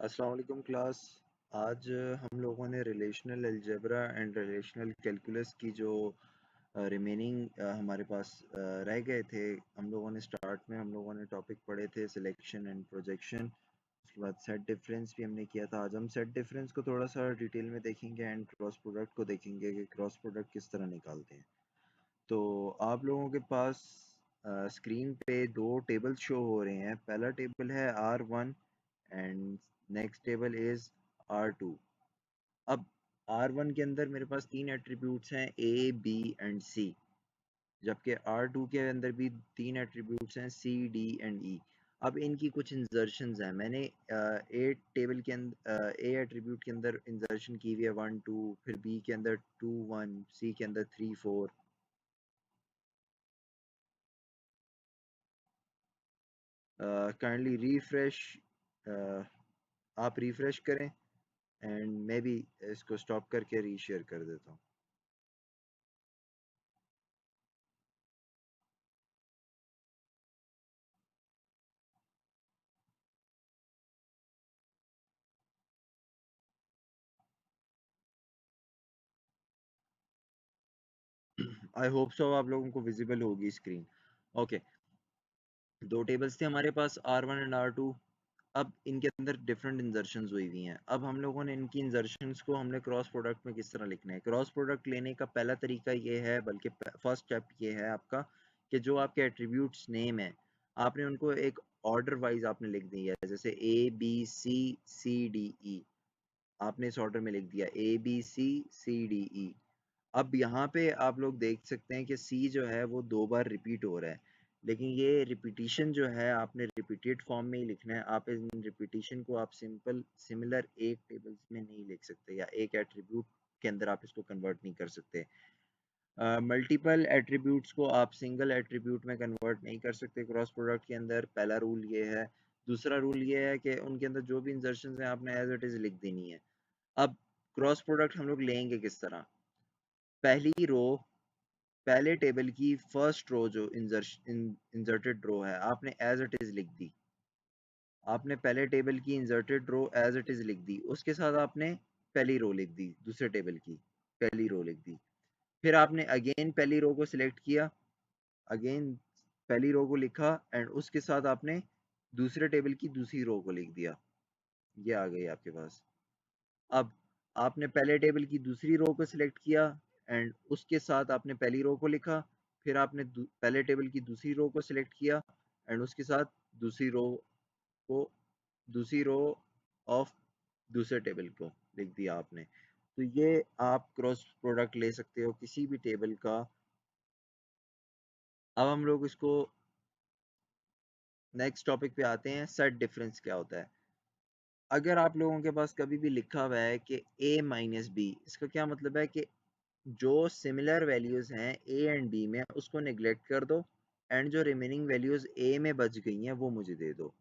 अस्सलाम वालेकुम क्लास। आज हम लोगों ने relational algebra and relational calculus की जो रिमेनिंग हमारे पास रह गए थे। हम लोगों ने स्टार्ट में टॉपिक पढ़े थे सिलेक्शन एंड प्रोजेक्शन। उसके बाद सेट डिफरेंस भी हमने किया था। आज हम सेट डिफरेंस को थोड़ा सा डिटेल में देखेंगे एंड क्रॉस प्रोडक्ट को देखेंगे कि क्रॉस प्रोडक्ट किस तरह निकालते हैं। तो आप लोगों के पास स्क्रीन पे दो टेबल्स शो हो रहे हैं। पहला टेबल है R1 and next table is R2। अब R1 के अंदर मेरे पास तीन एट्रीब्यूट्स हैं A, B एंड C, जबकि R2 के अंदर भी तीन एट्रीब्यूट्स हैं C, D एंड E। अब इनकी कुछ इंजर्शंस हैं। मैंने A टेबल के अंदर A एट्रीब्यूट के अंदर इंजर्शन की हुई है 1 2, फिर B के अंदर 2 1, C के अंदर 3 4। काइंडली रिफ्रेश, आप रिफ्रेश करें एंड मैं भी इसको स्टॉप करके रीशेयर कर देता हूँ। आई होप सो आप लोगों को विजिबल होगी स्क्रीन। ओके, दो टेबल्स थे हमारे पास R1 एंड R2। अब इनके अंदर डिफरेंट इंजर्शंस हुई हुई हैं। अब हम लोगों ने इनकी इंजर्शंस को हमने क्रॉस प्रोडक्ट में किस तरह लिखना है। क्रॉस प्रोडक्ट लेने का पहला तरीका ये है, बल्कि फर्स्ट स्टेप ये है आपका, कि जो आपके एट्रीब्यूट्स नेम है आपने उनको एक ऑर्डर वाइज आपने लिख दिया है। जैसे ABCCDE आपने इस ऑर्डर में लिख दिया ABCCDE। अब यहाँ पे आप लोग देख सकते हैं कि सी जो है वो दो बार रिपीट हो रहा है, लेकिन ये रिपीटिशन जो है आपने रिपीटेड फॉर्म में ही लिखना है। आप इन रिपीटिशन को आप सिमिलर एक टेबल्स में नहीं लिख सकते, या एक एट्रीब्यूट के अंदर आप इसको कन्वर्ट नहीं कर सकते। मल्टीपल एट्रीब्यूट्स को आप सिंगल एट्रीब्यूट में कन्वर्ट नहीं कर सकते क्रॉस प्रोडक्ट के अंदर। पहला रूल ये है। दूसरा रूल ये है कि उनके अंदर जो भी इंजर्शन है आपने एज इट इज लिख देनी है। अब क्रॉस प्रोडक्ट हम लोग लेंगे किस तरह। पहली रो, पहले टेबल की फर्स्ट रो जो इंसर्टेड रो है आपने एज इट इज लिख दी। आपने पहले टेबल की inserted row as it is लिख दी, उसके साथ आपने पहली रो लिख दी, दूसरे टेबल की पहली रो लिख दी। फिर आपने अगेन पहली रो को सिलेक्ट किया, अगेन पहली रो को लिखा एंड उसके साथ आपने दूसरे टेबल की दूसरी रो को लिख दिया। ये आ गई आपके पास। अब आपने पहले टेबल की दूसरी रो को सिलेक्ट किया एंड उसके साथ आपने पहली रो को लिखा। फिर आपने पहले टेबल की दूसरी रो को सिलेक्ट किया एंड उसके साथ दूसरी रो को, दूसरी रो ऑफ दूसरे टेबल को लिख दिया आपने। तो ये आप क्रॉस प्रोडक्ट ले सकते हो किसी भी टेबल का। अब हम लोग इसको नेक्स्ट टॉपिक पे आते हैं, सेट डिफरेंस क्या होता है। अगर आप लोगों के पास कभी भी लिखा हुआ है कि a माइनस बी, इसका क्या मतलब है कि जो सिमिलर वैल्यूज हैं ए एंड बी में उसको निगलेक्ट कर दो एंड जो रिमेनिंग वैल्यूज ए में बच गई हैं वो मुझे दे दो।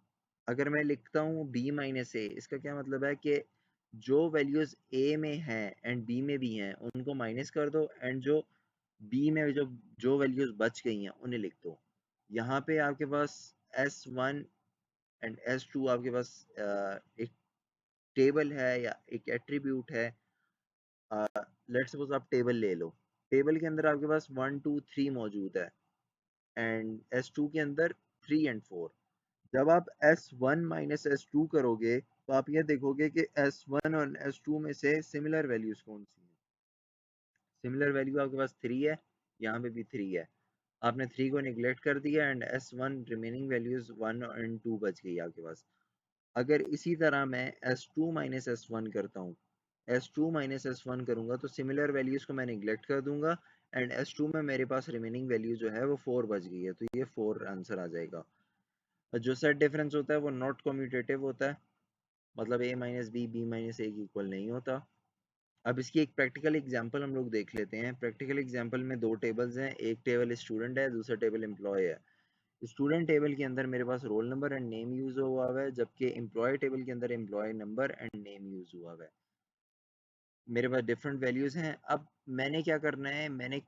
अगर मैं लिखता हूँ बी माइनस ए, इसका क्या मतलब है कि जो वैल्यूज ए में हैं एंड बी में भी हैं उनको माइनस कर दो एंड जो बी में जो जो वैल्यूज बच गई हैं उन्हें लिख दो। यहाँ पे आपके पास S1 एंड S2 आपके पास एक टेबल है या एक एट्रीब्यूट है। लेट्स सपोज आप टेबल ले लो। टेबल के अंदर आपके पास 1 2 3 मौजूद है एंड S2 के अंदर 3 एंड 4। जब आप S1 माइनस S2 करोगे तो आप ये देखोगे कि S1 और S2 में से सिमिलर वैल्यूज कौन सी हैं। सिमिलर वैल्यू आपके पास 3 है, यहाँ पे भी 3 है। आपने 3 को निगलेक्ट कर दिया and S1 remaining values 1 and 2 बच गई आपके पास। अगर इसी तरह मैं S2 माइनस S1 करता हूँ, S2 माइनस S1 करूंगा तो सिमिलर वैल्यूज को मैं निगलेक्ट कर दूंगा एंड S2 में मेरे पास रिमेनिंग वैल्यू जो है वो 4 बच गई है, तो ये 4 आंसर आ जाएगा। जो सेट डिफरेंस होता है वो नॉट कम्यूटेटिव होता है, मतलब a minus B, B minus A की इक्वल नहीं होता। अब इसकी एक प्रैक्टिकल एग्जांपल हम लोग देख लेते हैं। प्रैक्टिकल एग्जांपल में दो टेबल्स हैं, एक टेबल स्टूडेंट है, दूसरा टेबल एम्प्लॉय है। स्टूडेंट टेबल के अंदर मेरे पास roll number and name use हुआ है, जबकि एम्प्लॉय टेबल के अंदर employee number and name use हुआ है। मेरे पास डिफरेंट वैल्यूज हैं। अब मैंने क्या करना है, मैंने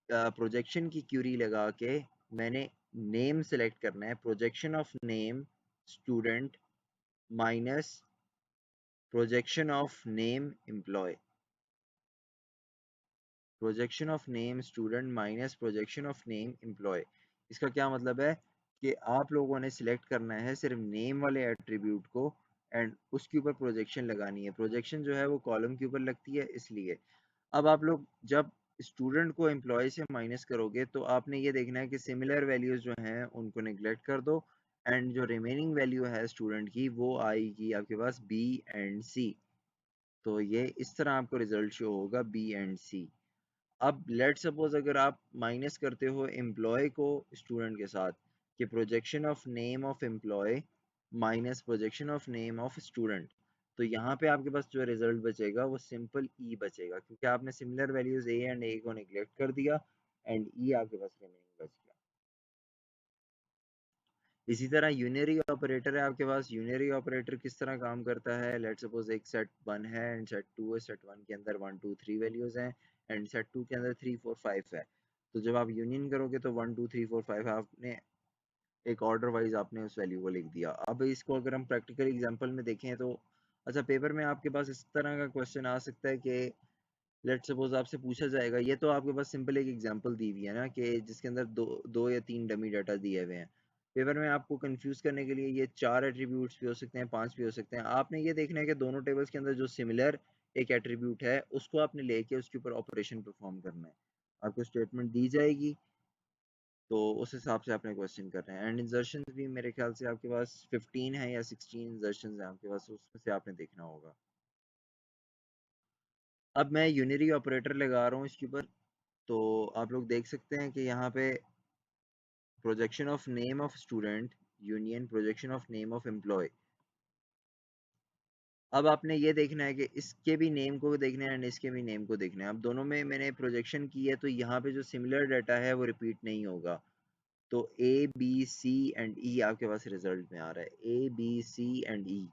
प्रोजेक्शन की क्यूरी लगा के मैंने नेम सेलेक्ट करना है। Projection of name student minus projection of name employee, projection of name student minus projection of name employee. इसका क्या मतलब है कि आप लोगों ने सिलेक्ट करना है सिर्फ नेम वाले एट्रीब्यूट को एंड उसके ऊपर प्रोजेक्शन लगानी है। प्रोजेक्शन जो है वो कॉलम के ऊपर लगती है इसलिए। अब आप लोग जब स्टूडेंट को एम्प्लॉय से माइनस करोगे तो आपने ये देखना है कि सिमिलर वैल्यूज जो हैं उनको नेग्लेक्ट कर दो एंड जो रिमेनिंग वैल्यू है स्टूडेंट की वो आएगी आपके पास बी एंड सी। तो ये इस तरह आपको रिजल्ट शो होगा बी एंड सी। अब लेट सपोज अगर आप माइनस करते हो एम्प्लॉय को स्टूडेंट के साथ कि projection of name of employee minus projection of name of student, तो यहाँ पे आपके पास जो रिजल्ट बचेगा वो सिंपल ई बचेगा क्योंकि आपने सिमिलर वैल्यूज ए एंड ए को निगलेक्ट कर दिया एंड ई आपके पास रिमेनिंग बच गया। इसी तरह यूनरी ऑपरेटर है आपके पास। यूनरी ऑपरेटर किस तरह काम करता है, लेट सपोज एक सेट 1 है एंड सेट 2 है। सेट 1 के अंदर 1 2 3 वैल्यूज हैं एंड सेट 2 के अंदर 3 4 5 है। तो जब आप यूनियन करोगे तो 1 2 3 4 5 आपने एक ऑर्डर वाइज आपने उस वैल्यू को लिख दिया। अब इसको अगर हम प्रैक्टिकल एग्जांपल में देखें तो अच्छा पेपर में आपके पास इस तरह का क्वेश्चन आ सकता है कि लेट सपोज आपसे पूछा जाएगा, ये तो आपके पास सिंपल एक एग्जांपल दी हुई है ना कि जिसके अंदर दो या तीन डमी डाटा दिए हुए हैं। पेपर में आपको कंफ्यूज करने के लिए ये 4 एट्रीब्यूट्स भी हो सकते हैं, 5 भी हो सकते हैं। आपने ये देखना है कि दोनों टेबल्स के अंदर जो सिमिलर एक एट्रीब्यूट है उसको आपने लेके उसके ऊपर ऑपरेशन परफॉर्म करना है। आपको स्टेटमेंट दी जाएगी तो उस हिसाब से आपने क्वेश्चन करना है। एंड इंसर्शन भी मेरे ख्याल से आपके पास 15 है या 16 इंसर्शन है आपके पास, उसमें से आपने देखना होगा। अब मैं यूनरी ऑपरेटर लगा रहा हूँ इसके ऊपर, तो आप लोग देख सकते हैं कि यहाँ पे projection of name of student union projection of name of employee. अब आपने ये देखना है कि इसके भी नेम को देखना है एंड इसके भी नेम को देखना है। अब दोनों में मैंने प्रोजेक्शन की है तो यहाँ पे जो सिमिलर डाटा है वो रिपीट नहीं होगा। तो ए बी सी एंड ई आपके पास रिजल्ट में आ रहा है, A B C and E.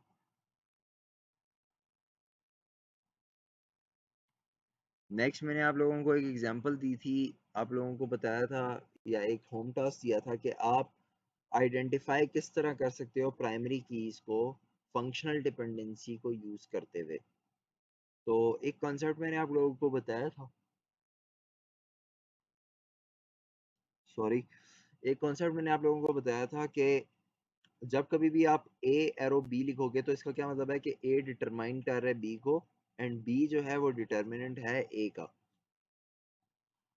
Next मैंने आप लोगों को एक एग्जांपल दी थी, आप लोगों को बताया था या एक होम टास्क दिया था कि आप आइडेंटिफाई किस तरह कर सकते हो प्राइमरी कीज को फंक्शनल डिपेंडेंसी को यूज करते हुए। तो एक कॉन्सेप्ट मैंने आप लोगों को बताया था, सॉरी, एक कॉन्सेप्ट मैंने आप लोगों को बताया था कि जब कभी भी आप ए एरो बी लिखोगे तो इसका क्या मतलब है कि ए डिटरमाइन कर रहा है बी को एंड बी जो है वो डिटर्मिनेंट है ए का।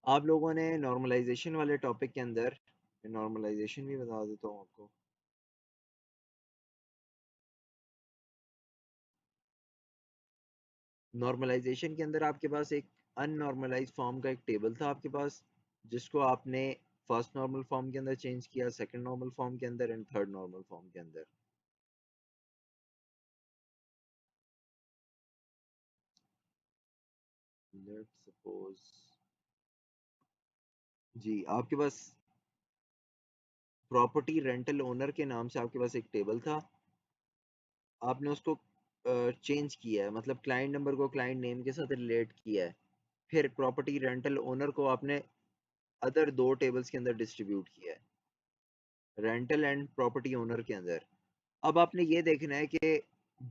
आप लोगों ने नॉर्मलाइजेशन वाले टॉपिक के अंदर, नॉर्मलाइजेशन भी बता देता हूँ आपको। नॉर्मलाइजेशन के अंदर आपके पास एक अननॉर्मलाइज फॉर्म का एक टेबल था आपके पास, जिसको आपने फर्स्ट नॉर्मल फॉर्म के अंदर चेंज किया, सेकंड नॉर्मल फॉर्म के अंदर एंड थर्ड नॉर्मल फॉर्म के अंदर। लेट्स सपोज जी आपके पास प्रॉपर्टी रेंटल ओनर के नाम से आपके पास एक टेबल था, आपने उसको चेंज किया है, मतलब क्लाइंट नंबर को क्लाइंट नेम के साथ रिलेट किया है। फिर प्रॉपर्टी रेंटल ओनर को आपने अदर दो टेबल्स के अंदर डिस्ट्रीब्यूट किया है, रेंटल एंड प्रॉपर्टी ओनर के अंदर। अब आपने ये देखना है कि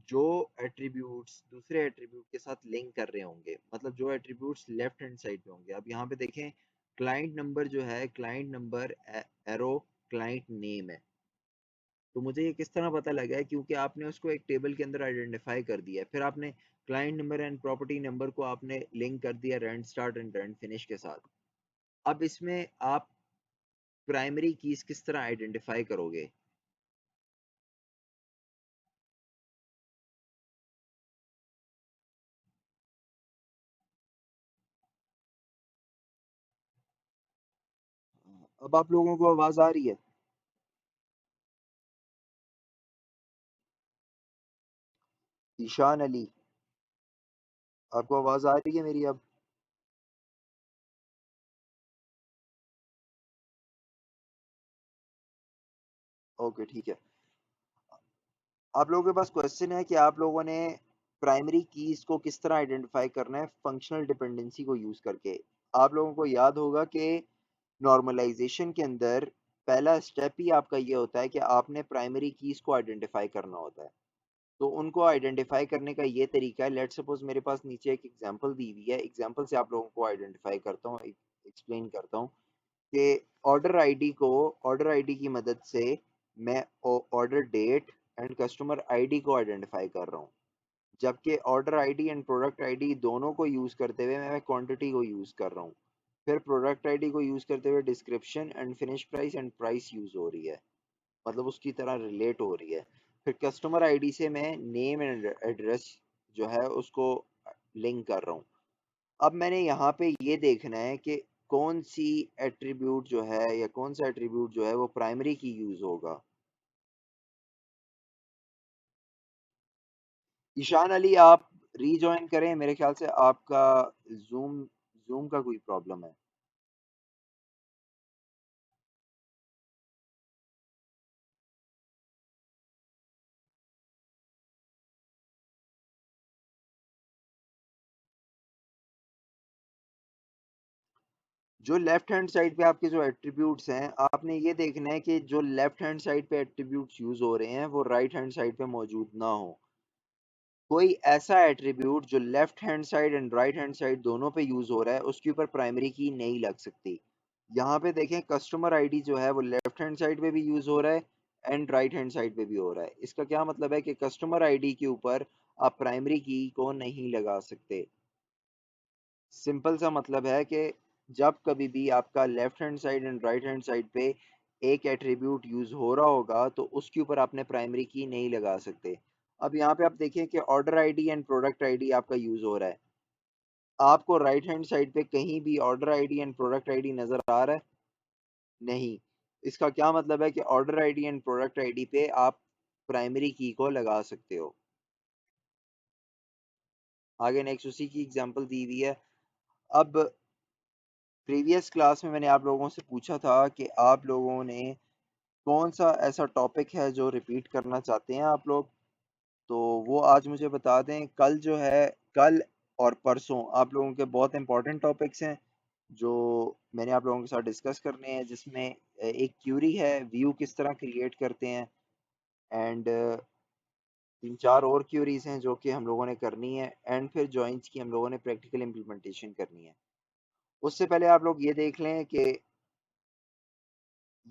जो एट्रीब्यूट्स दूसरे एट्रीब्यूट के साथ लिंक कर रहे होंगे, मतलब जो एट्रीब्यूट्स लेफ्ट हैंड साइड पे होंगे। अब यहाँ पे देखें क्लाइंट नंबर जो है, client number arrow client name है। तो मुझे ये किस तरह पता लगा है, क्योंकि आपने उसको एक टेबल के अंदर आइडेंटिफाई कर दिया है। फिर आपने client number and property number को आपने लिंक कर दिया rent start and rent finish के साथ। अब इसमें आप प्राइमरी कीज किस तरह आइडेंटिफाई करोगे। अब आप लोगों को आवाज आ रही है? ईशान अली, आपको आवाज आ रही है मेरी अब? ओके ठीक है। आप लोगों के पास क्वेश्चन है कि आप लोगों ने प्राइमरी कीज को किस तरह आइडेंटिफाई करना है फंक्शनल डिपेंडेंसी को यूज करके। आप लोगों को याद होगा कि नॉर्मलाइजेशन के अंदर पहला स्टेप ही आपका ये होता है कि आपने प्राइमरी कीज को आइडेंटिफाई करना होता है। तो उनको आइडेंटिफाई करने का ये तरीका है। लेट्स सपोज मेरे पास नीचे एक एग्जांपल दी हुई है, एग्जांपल से आप लोगों को आइडेंटिफाई करता हूँ, एक्सप्लेन करता हूँ कि ऑर्डर आईडी को, ऑर्डर आईडी की मदद से मैं order date and customer ID को आइडेंटिफाई कर रहा हूँ, जबकि order ID and product ID दोनों को यूज करते हुए मैं क्वांटिटी को यूज कर रहा हूँ। फिर प्रोडक्ट आईडी को यूज करते हुए description and finish price and price use हो रही है, मतलब उसकी तरह रिलेट हो रही है। फिर कस्टमर आईडी से मैं नेम एंड एड्रेस जो है उसको लिंक कर रहा हूँ। अब मैंने यहाँ पे ये देखना है कि कौन सी एट्रीब्यूट जो है या कौन सा एट्रीब्यूट जो है वो प्राइमरी की यूज होगा। ईशान अली, आप रीजॉइन करें, मेरे ख्याल से आपका जूम जूम का कोई प्रॉब्लम है। जो लेफ्ट हैंड साइड पे आपके जो एट्रीब्यूट्स हैं, आपने ये देखना है कि जो लेफ्ट हैंड साइड पे एट्रीब्यूट्स यूज हो रहे हैं वो राइट हैंड साइड पे मौजूद ना हो। कोई ऐसा एट्रीब्यूट जो left hand side and right hand side दोनों पे यूज हो रहा है उसके ऊपर प्राइमरी की नहीं लग सकती। यहाँ पे देखें, कस्टमर आईडी जो है वो लेफ्ट हैंड साइड पे भी यूज हो रहा है एंड राइट हैंड साइड पे भी हो रहा है। इसका क्या मतलब है कि कस्टमर आईडी के ऊपर आप प्राइमरी की को नहीं लगा सकते। सिंपल सा मतलब है कि जब कभी भी आपका left hand side and right hand side पे एक एट्रीब्यूट यूज हो रहा होगा तो उसके ऊपर आपने प्राइमरी की नहीं लगा सकते। अब यहाँ पे आप देखें कि order ID and product ID आपका यूज हो रहा है, आपको राइट हैंड साइड पे कहीं भी order ID and product ID नजर आ रहा है? नहीं। इसका क्या मतलब है कि order ID and product ID पे आप प्राइमरी की को लगा सकते हो। आगे नेक्स्ट उसी की एग्जांपल दी हुई है। अब प्रीवियस क्लास में मैंने आप लोगों से पूछा था कि आप लोगों ने कौन सा ऐसा टॉपिक है जो रिपीट करना चाहते हैं आप लोग, तो वो आज मुझे बता दें। कल जो है, कल और परसों आप लोगों के बहुत इंपॉर्टेंट टॉपिक्स हैं जो मैंने आप लोगों के साथ डिस्कस करने हैं, जिसमें एक क्यूरी है, व्यू किस तरह क्रिएट करते हैं, एंड तीन चार और क्यूरीज हैं जो कि हम लोगों ने करनी है, एंड फिर जॉइंस की हम लोगों ने प्रैक्टिकल इम्प्लीमेंटेशन करनी है। उससे पहले आप लोग ये देख लें कि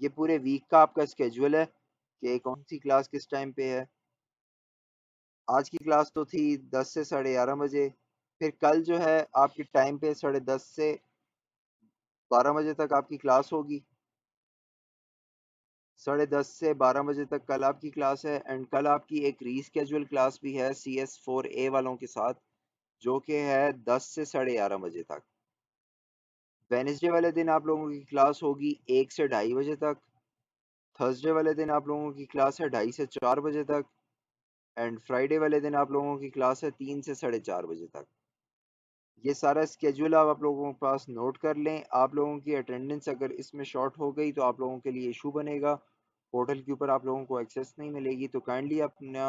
ये पूरे वीक का आपका स्केड्यूल है कि कौन सी क्लास किस टाइम पे है। आज की क्लास तो थी 10 से 11:30 बजे। फिर कल जो है आपकी टाइम पे 10:30 से 12 बजे तक आपकी क्लास होगी। 10:30 से 12 बजे तक कल आपकी क्लास है, एंड कल आपकी एक रीस्केड्यूल क्लास भी है CS4A वालों के साथ, जो कि है 10 से 11:30 बजे तक। वेनेसडे वाले दिन आप लोगों की क्लास होगी 1 से 2:30 बजे तक। थर्सडे वाले दिन आप लोगों की क्लास है 2:30 से 4 बजे तक। एंड फ्राइडे वाले दिन आप लोगों की क्लास है 3 से 4:30 बजे तक। ये सारा स्केड्यूल आप लोगों के पास नोट कर लें। आप लोगों की अटेंडेंस अगर इसमें शॉर्ट हो गई तो आप लोगों के लिए इशू बनेगा, पोर्टल के ऊपर आप लोगों को एक्सेस नहीं मिलेगी। तो काइंडली अपना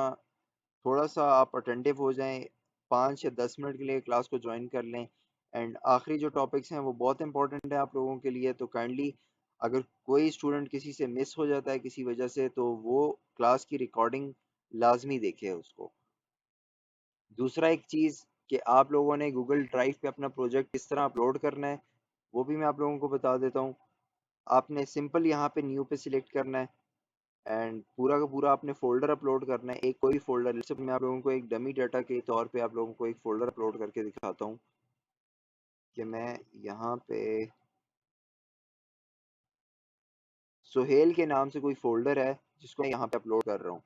थोड़ा सा आप अटेंटिव हो जाएं, 5 या 10 मिनट के लिए क्लास को ज्वाइन कर लें। एंड आखिरी जो टॉपिक्स हैं वो बहुत इंपॉर्टेंट है आप लोगों के लिए, तो काइंडली अगर कोई स्टूडेंट किसी से मिस हो जाता है किसी वजह से, तो वो क्लास की रिकॉर्डिंग लाजमी देखे उसको। दूसरा एक चीज़ कि आप लोगों ने गूगल ड्राइव पे अपना प्रोजेक्ट किस तरह अपलोड करना है वो भी मैं आप लोगों को बता देता हूँ। आपने सिंपल यहाँ पे न्यू पे सिलेक्ट करना है, एंड पूरा का पूरा आपने फोल्डर अपलोड करना है। एक कोई फोल्डर, जैसे मैं आप लोगों को एक डमी डाटा के तौर पे आप लोगों को एक फोल्डर अपलोड करके दिखाता हूँ कि मैं यहाँ पे सुहेल के नाम से कोई फोल्डर है जिसको मैं यहाँ पे अपलोड कर रहा हूँ।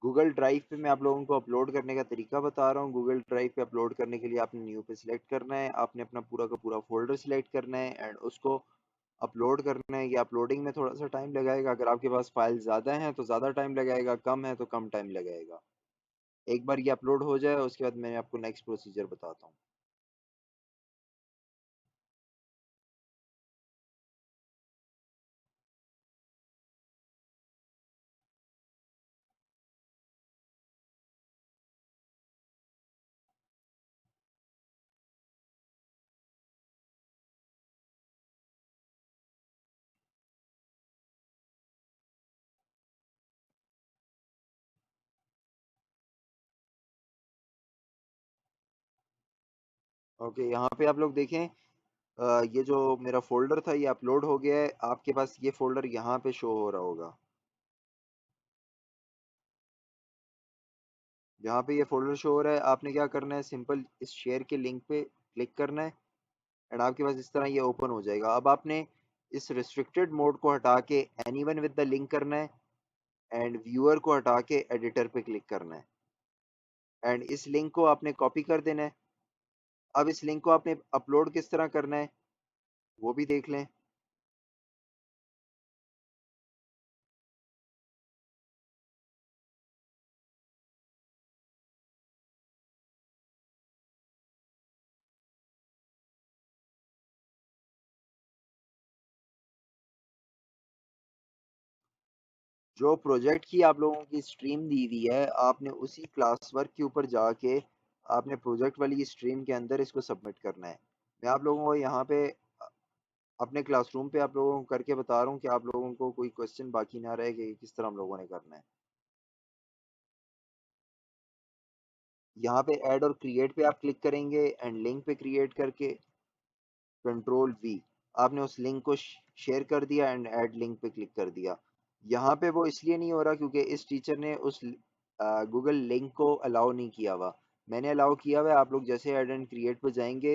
गूगल ड्राइव पे मैं आप लोगों को अपलोड करने का तरीका बता रहा हूँ। गूगल ड्राइव पे अपलोड करने के लिए आपने न्यू पे सिलेक्ट करना है, आपने अपना पूरा का पूरा फोल्डर सिलेक्ट करना है एंड उसको अपलोड करना है। ये अपलोडिंग में थोड़ा सा टाइम लगाएगा, अगर आपके पास फाइल ज़्यादा है तो ज़्यादा टाइम लगाएगा, कम है तो कम टाइम लगाएगा। एक बार ये अपलोड हो जाए उसके बाद मैं आपको नेक्स्ट प्रोसीजर बताता हूँ। ओके, यहाँ पे आप लोग देखें, ये जो मेरा फोल्डर था ये अपलोड हो गया है। आपके पास ये फोल्डर यहाँ पे शो हो रहा होगा। यहाँ पे ये फोल्डर शो हो रहा है, आपने क्या करना है, सिंपल इस शेयर के लिंक पे क्लिक करना है एंड आपके पास इस तरह ये ओपन हो जाएगा। अब आपने इस रिस्ट्रिक्टेड मोड को हटा के एनीवन विद द लिंक करना है एंड व्यूअर को हटा के एडिटर पे क्लिक करना है एंड इस लिंक को आपने कॉपी कर देना है। अब इस लिंक को आपने अपलोड किस तरह करना है वो भी देख लें। जो प्रोजेक्ट की आप लोगों की स्ट्रीम दी हुई है, आपने उसी क्लास वर्क के ऊपर जाके आपने प्रोजेक्ट वाली स्ट्रीम के अंदर इसको सबमिट करना है। मैं आप लोगों को यहाँ पे अपने क्लासरूम पे आप लोगों को करके बता रहा हूँ कि आप लोगों को कोई क्वेश्चन बाकी ना रहे कि किस तरह हम लोगों ने करना है। यहाँ पे ऐड और क्रिएट पे आप क्लिक करेंगे एंड लिंक पे क्रिएट करके कंट्रोल वी आपने उस लिंक को शेयर कर दिया एंड ऐड लिंक पे क्लिक कर दिया। यहाँ पे वो इसलिए नहीं हो रहा क्योंकि इस टीचर ने उस गूगल लिंक को अलाउ नहीं किया हुआ। मैंने अलाउ किया हुआ है। आप लोग जैसे ऐड एंड क्रिएट पे जाएंगे,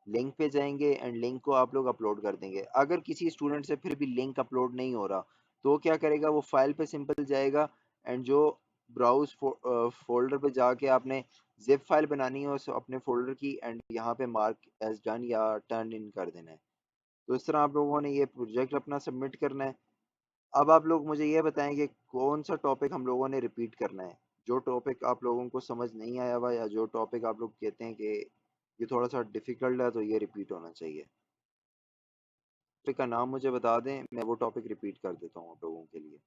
लिंक पे जाएंगे एंड लिंक को आप लोग अपलोड कर देंगे। अगर किसी स्टूडेंट से फिर भी लिंक अपलोड नहीं हो रहा तो वो क्या करेगा, वो फाइल पे सिंपल जाएगा एंड जो ब्राउज फोल्डर पे जाके आपने जिप फाइल बनानी है उस अपने फोल्डर की एंड यहाँ पे मार्क एज डन या टर्न इन कर देना है। तो इस तरह आप लोगों ने ये प्रोजेक्ट अपना सबमिट करना है। अब आप लोग मुझे ये बताएं कि कौन सा टॉपिक हम लोगों ने रिपीट करना है। जो टॉपिक आप लोगों को समझ नहीं आया हुआ या जो टॉपिक आप लोग कहते हैं कि ये थोड़ा सा डिफिकल्ट है तो ये रिपीट होना चाहिए, टॉपिक का नाम मुझे बता दें, मैं वो टॉपिक रिपीट कर देता हूँ आप लोगों के लिए।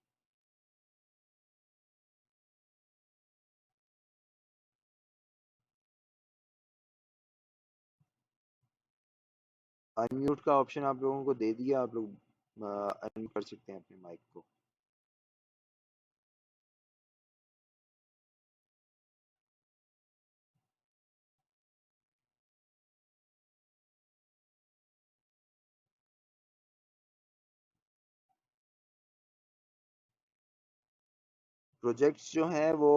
अनम्यूट का ऑप्शन आप लोगों को दे दिया, आप लोग अनम्यूट कर सकते हैं अपने माइक को। प्रोजेक्ट्स जो हैं वो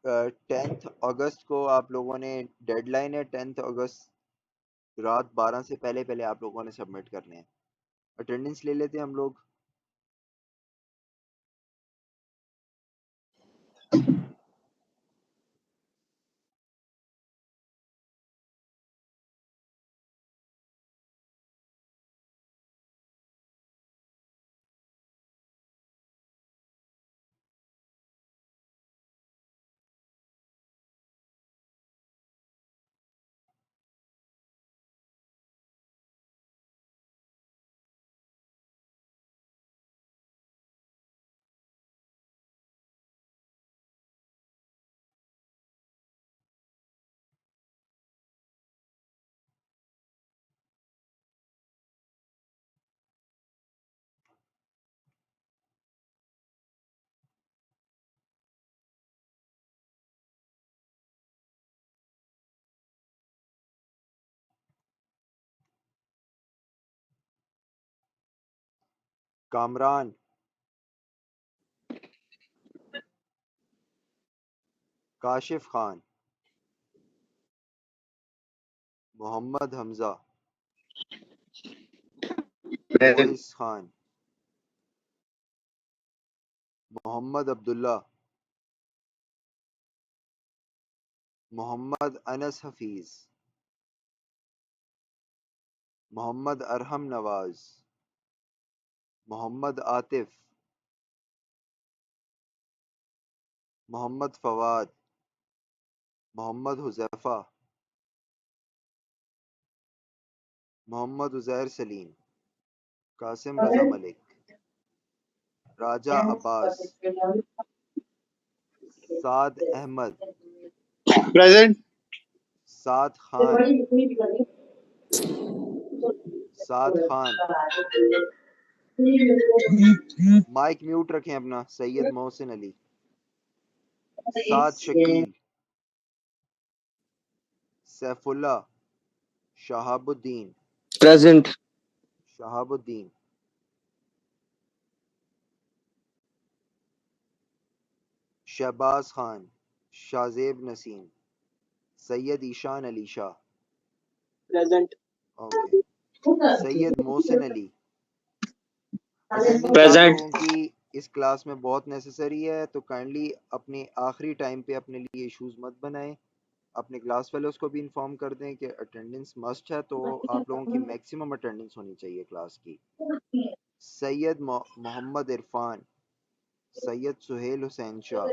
10 अगस्त को आप लोगों ने, डेडलाइन है 10 अगस्त रात 12 से पहले पहले आप लोगों ने सबमिट करने हैं। अटेंडेंस ले लेते हैं हम लोग। Kamran, Kashif Khan, Mohammad Hamza, Present. Moiz Khan, Mohammad Abdullah, Mohammad Anas Hafeez, Mohammad Arham Nawaz, Mohammad Atif, Mohammad Fawad, Mohammad Huzaifa, Mohammad Uzair Saleem, Qasim Raza Malik, Raja Abbas, Saad Ahmed, present. Saad Khan, Saad Khan, mike mute रखें अपना, Syed Mohsin Ali, Saad Shakeel, Saifullah, Shahabuddin, present. Shahabuddin, Shahbaz Khan, Shahzeb Naseem, Syed Ishan Ali Shah, present. Okay, Syed Mohsin Ali. Attendance आप प्रेजेंट। लोगों की इस क्लास में बहुत नेसेसरी है, तो काइंडली अपने आखिरी टाइम पे अपने लिए इश्यूज मत बनाएं, अपने क्लास फेलोज को भी इन्फॉर्म कर दें कि अटेंडेंस मस्ट है, तो आप लोगों की मैक्सिमम अटेंडेंस होनी चाहिए क्लास की। सैयद मोहम्मद इरफान, सैयद सुहेल हुसैन शाह,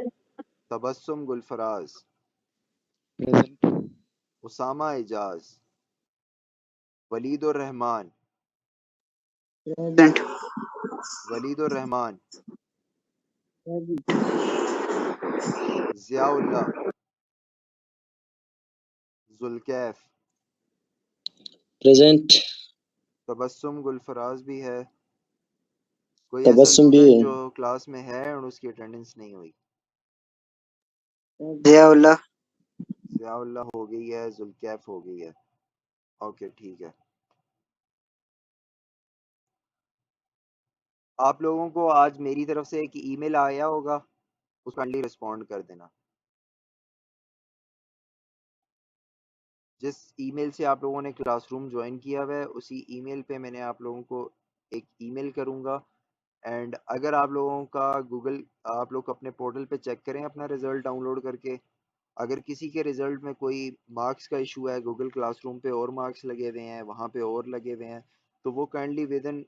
तबस्सुम गुलफराज, उसामा एजाज, वलीदुर रहमान, प्रेजेंट। वलीदुर रहमान, ज़ियाउल्लाह, जुल्कैफ, प्रेजेंट। तबस्सुम गुलफराज भी है। कोई ऐसा तबस्सुम भी स्टूडेंट है। जो क्लास में है और उसकी अटेंडेंस नहीं हुई? ज़ियाउल्लाह। ज़ियाउल्लाह हो गई है, जुल्कैफ हो गई है, ओके ठीक है। आप लोगों को आज मेरी तरफ से एक ईमेल आया होगा, उस काइंडली रिस्पॉन्ड कर देना। जिस ईमेल से आप लोगों ने क्लासरूम ज्वाइन किया हुआ है, उसी ईमेल पे मैंने आप लोगों को एक ईमेल करूँगा। एंड अगर आप लोगों का गूगल, आप लोग अपने पोर्टल पे चेक करें अपना रिज़ल्ट डाउनलोड करके, अगर किसी के रिज़ल्ट में कोई मार्क्स का इशू है, गूगल क्लासरूम पे और मार्क्स लगे हुए हैं, वहाँ पे और लगे हुए हैं, तो वो काइंडली विद इन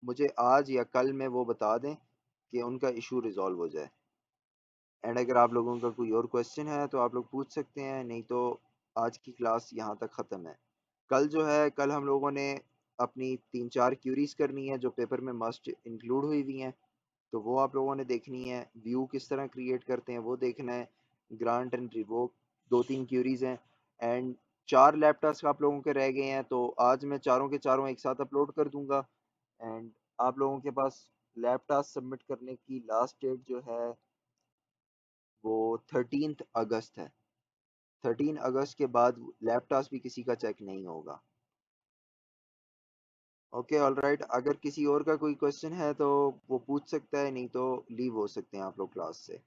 मुझे आज या कल में वो बता दें कि उनका इशू रिजॉल्व हो जाए। एंड अगर आप लोगों का कोई और क्वेश्चन है तो आप लोग पूछ सकते हैं, नहीं तो आज की क्लास यहाँ तक ख़त्म है। कल जो है, कल हम लोगों ने अपनी 3-4 क्यूरीज करनी है जो पेपर में मस्ट इंक्लूड हुई हुई हैं, तो वो आप लोगों ने देखनी है। व्यू किस तरह क्रिएट करते हैं वो देखना है। ग्रांट एंड रिवोक 2-3 क्यूरीज हैं। एंड 4 लैब टास्क आप लोगों के रह गए हैं, तो आज मैं चारों के चारों एक साथ अपलोड कर दूंगा। एंड आप लोगों के पास लैब टास्क सबमिट करने की लास्ट डेट जो है वो 13 अगस्त है। 13 अगस्त के बाद लैब टास्क भी किसी का चेक नहीं होगा। ओके ऑल राइट, अगर किसी और का कोई क्वेश्चन है तो वो पूछ सकता है, नहीं तो लीव हो सकते हैं आप लोग क्लास से।